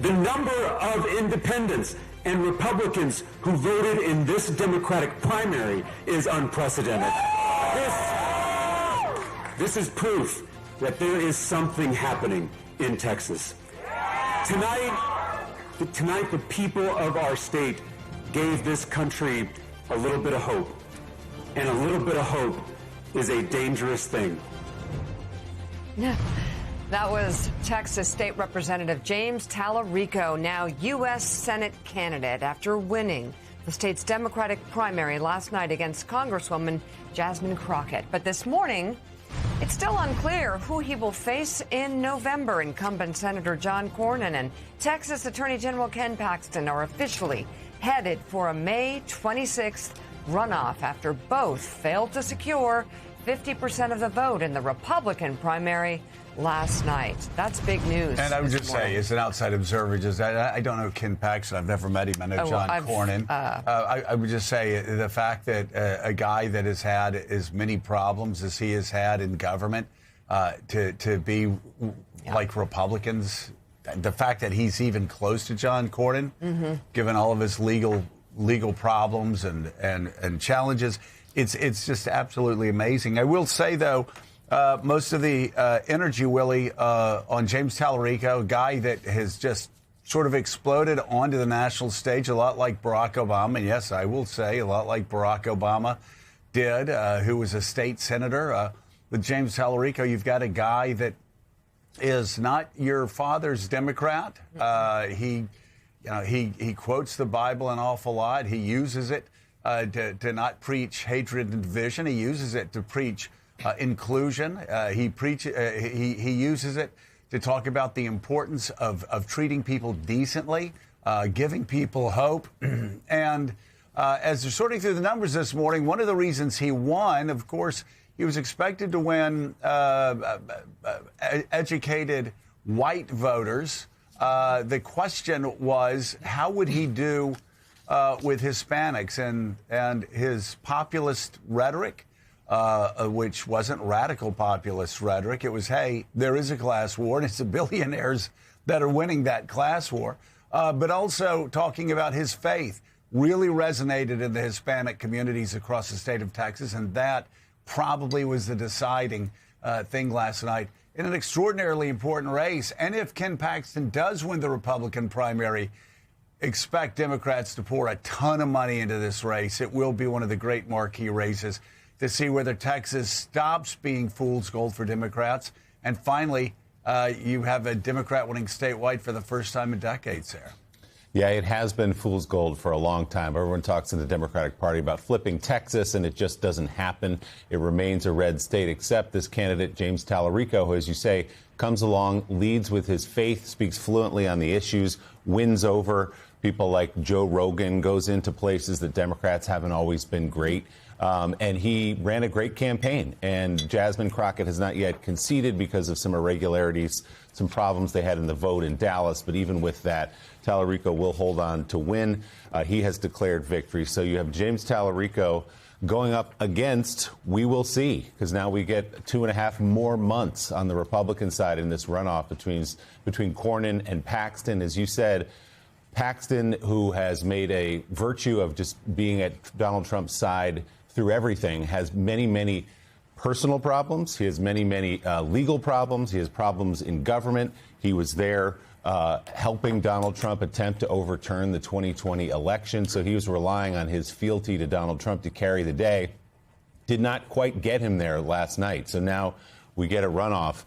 The number of independents and Republicans who voted in this Democratic primary is unprecedented. This is proof that there is something happening in Texas. Tonight, the people of our state gave this country a little bit of hope. And a little bit of hope is a dangerous thing. That was Texas State Representative James Talarico, now U.S. Senate candidate after winning the state's Democratic primary last night against Congresswoman Jasmine Crockett. But this morning, it's still unclear who he will face in November. Incumbent Senator John Cornyn and Texas Attorney General Ken Paxton are officially headed for a May 26th runoff after both failed to secure 50% of the vote in the Republican primary last night. That's big news. And I would just say, as an outside observer, I don't know Ken Paxton. I've never met him. I know John Cornyn. I would just say the fact that a guy that has had as many problems as he has had in government to be like Republicans, the fact that he's even close to John Cornyn, given all of his legal problems and challenges, it's just absolutely amazing. I will say, though, most of the energy, Willie, on James Talarico, a guy that has just sort of exploded onto the national stage, a lot like Barack Obama. And yes, I will say a lot like Barack Obama did, who was a state senator. With James Talarico, you've got a guy that is not your father's Democrat. He quotes the Bible an awful lot. He uses it to not preach hatred and division. He uses it to preach inclusion. He uses it to talk about the importance of treating people decently, giving people hope. And as they're sorting through the numbers this morning, one of the reasons he won, of course, he was expected to win educated white voters. The question was, how would he do with Hispanics and his populist rhetoric? Which wasn't radical populist rhetoric. It was, hey, there is a class war, and it's the billionaires that are winning that class war. But also talking about his faith really resonated in the Hispanic communities across the state of Texas, and that probably was the deciding thing last night in an extraordinarily important race. And if Ken Paxton does win the Republican primary, expect Democrats to pour a ton of money into this race. It will be one of the great marquee races to see whether Texas stops being fool's gold for Democrats. And finally, you have a Democrat winning statewide for the first time in decades there. Yeah, it has been fool's gold for a long time. Everyone talks in the Democratic Party about flipping Texas, and it just doesn't happen. It remains a red state, except this candidate, James Talarico, who, as you say, comes along, leads with his faith, speaks fluently on the issues, wins over people like Joe Rogan, goes into places that Democrats haven't always been great. And he ran a great campaign. And Jasmine Crockett has not yet conceded because of some irregularities, some problems they had in the vote in Dallas. But even with that, Talarico will hold on to win. He has declared victory. So you have James Talarico going up against, we will see, because now we get 2.5 more months on the Republican side in this runoff between Cornyn and Paxton. As you said, Paxton, who has made a virtue of just being at Donald Trump's side through everything, has many, many personal problems. He has many, many legal problems. He has problems in government. He was there helping Donald Trump attempt to overturn the 2020 election. So he was relying on his fealty to Donald Trump to carry the day. Did not quite get him there last night. So now we get a runoff.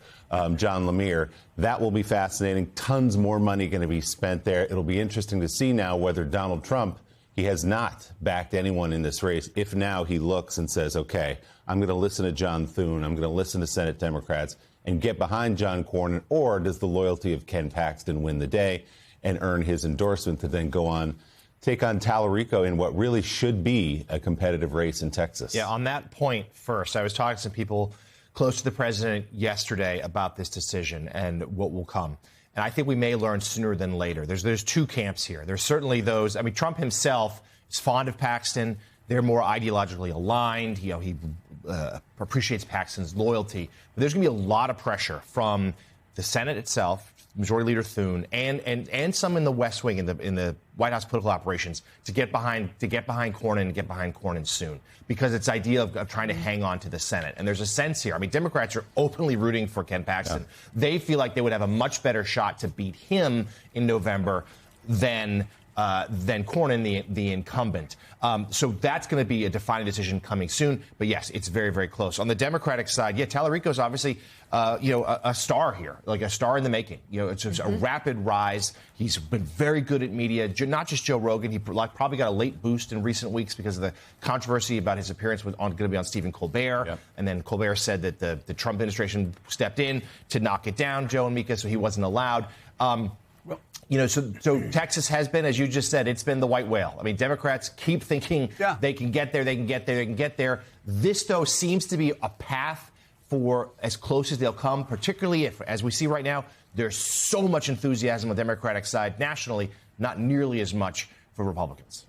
John Lemire. That will be fascinating. Tons more money going to be spent there. It'll be interesting to see now whether Donald Trump, he has not backed anyone in this race. If now he looks and says, OK, I'm going to listen to John Thune. I'm going to listen to Senate Democrats and get behind John Cornyn. Or does the loyalty of Ken Paxton win the day and earn his endorsement to then go on, take on Talarico in what really should be a competitive race in Texas? Yeah, on that point first, I was talking to some people close to the president yesterday about this decision and what will come. And I think we may learn sooner than later. There's two camps here. There's certainly those. I mean, Trump himself is fond of Paxton. They're more ideologically aligned. He appreciates Paxton's loyalty. But there's going to be a lot of pressure from the Senate itself, Majority Leader Thune, and some in the West Wing, in the White House political operations, to get behind Cornyn and get behind Cornyn soon, because it's the idea of trying to hang on to the Senate. And there's a sense here. I mean, Democrats are openly rooting for Ken Paxton. Yeah. They feel like they would have a much better shot to beat him in November than Cornyn, the incumbent. So that's going to be a defining decision coming soon. But yes, it's very, very close. On the Democratic side, yeah, Tallarico's obviously, a star here, like a star in the making. It's a rapid rise. He's been very good at media, not just Joe Rogan. He probably got a late boost in recent weeks because of the controversy about his appearance going to be on Stephen Colbert. Yep. And then Colbert said that the Trump administration stepped in to knock it down, Joe and Mika, so he wasn't allowed. So Texas has been, as you just said, it's been the white whale. I mean, Democrats keep thinking they can get there. This, though, seems to be a path for as close as they'll come, particularly if, as we see right now, there's so much enthusiasm on the Democratic side nationally, not nearly as much for Republicans.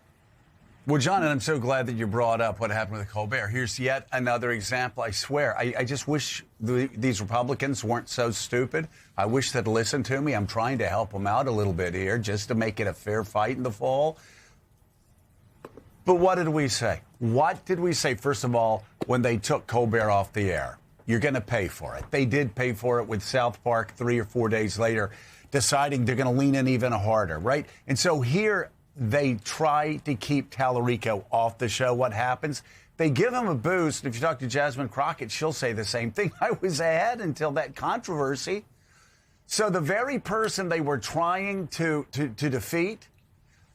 Well, John, and I'm so glad that you brought up what happened with Colbert. Here's yet another example. I swear, I just wish these Republicans weren't so stupid. I wish they'd listen to me. I'm trying to help them out a little bit here just to make it a fair fight in the fall. But what did we say? What did we say, first of all, when they took Colbert off the air? You're going to pay for it. They did pay for it with South Park 3 or 4 days later, deciding they're going to lean in even harder, right? And so here they try to keep Tallarico off the show. What happens? They give him a boost. If you talk to Jasmine Crockett, she'll say the same thing. I was ahead until that controversy. So the very person they were trying to defeat,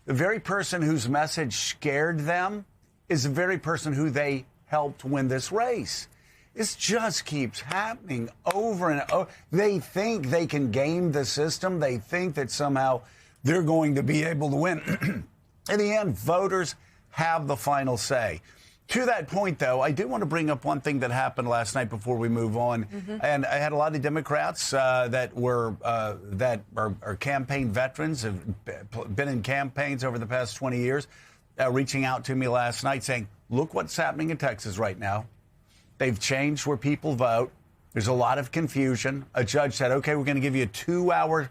the very person whose message scared them, is the very person who they helped win this race. This just keeps happening over and over. They think they can game the system. They think that somehow they're going to be able to win. In the end, voters have the final say. To that point, though, I do want to bring up one thing that happened last night before we move on. And I had a lot of Democrats that are campaign veterans, have been in campaigns over the past 20 years, reaching out to me last night saying, look what's happening in Texas right now. They've changed where people vote. There's a lot of confusion. A judge said, OK, we're going to give you a 2-hour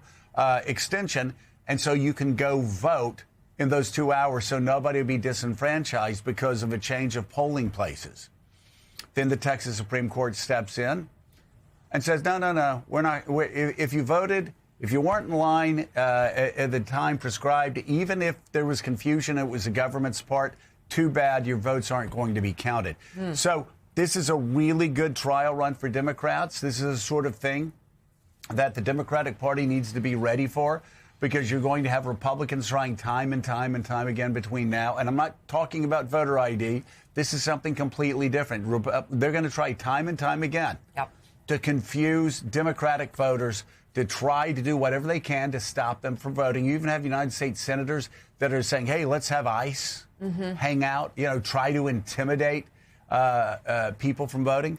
extension, and so you can go vote in those 2 hours so nobody will be disenfranchised because of a change of polling places. Then the Texas Supreme Court steps in and says, no, we're not. If you voted, if you weren't in line at the time prescribed, even if there was confusion, it was the government's part, too bad, your votes aren't going to be counted. So this is a really good trial run for Democrats. This is the sort of thing that the Democratic Party needs to be ready for, because you're going to have Republicans trying time and time again between now. And I'm not talking about voter ID. This is something completely different. They're going to try time and time again to confuse Democratic voters, to try to do whatever they can to stop them from voting. You even have United States senators that are saying, hey, let's have ICE hang out, try to intimidate people from voting.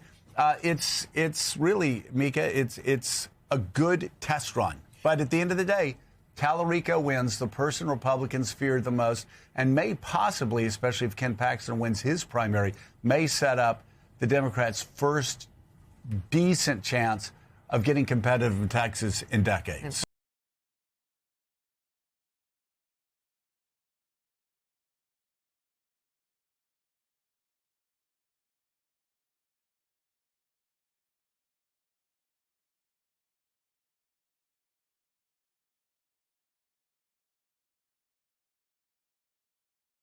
It's really, Mika, it's a good test run. But at the end of the day, Tallarico wins, the person Republicans feared the most, and may possibly, especially if Ken Paxton wins his primary, may set up the Democrats' first decent chance of getting competitive in Texas in decades.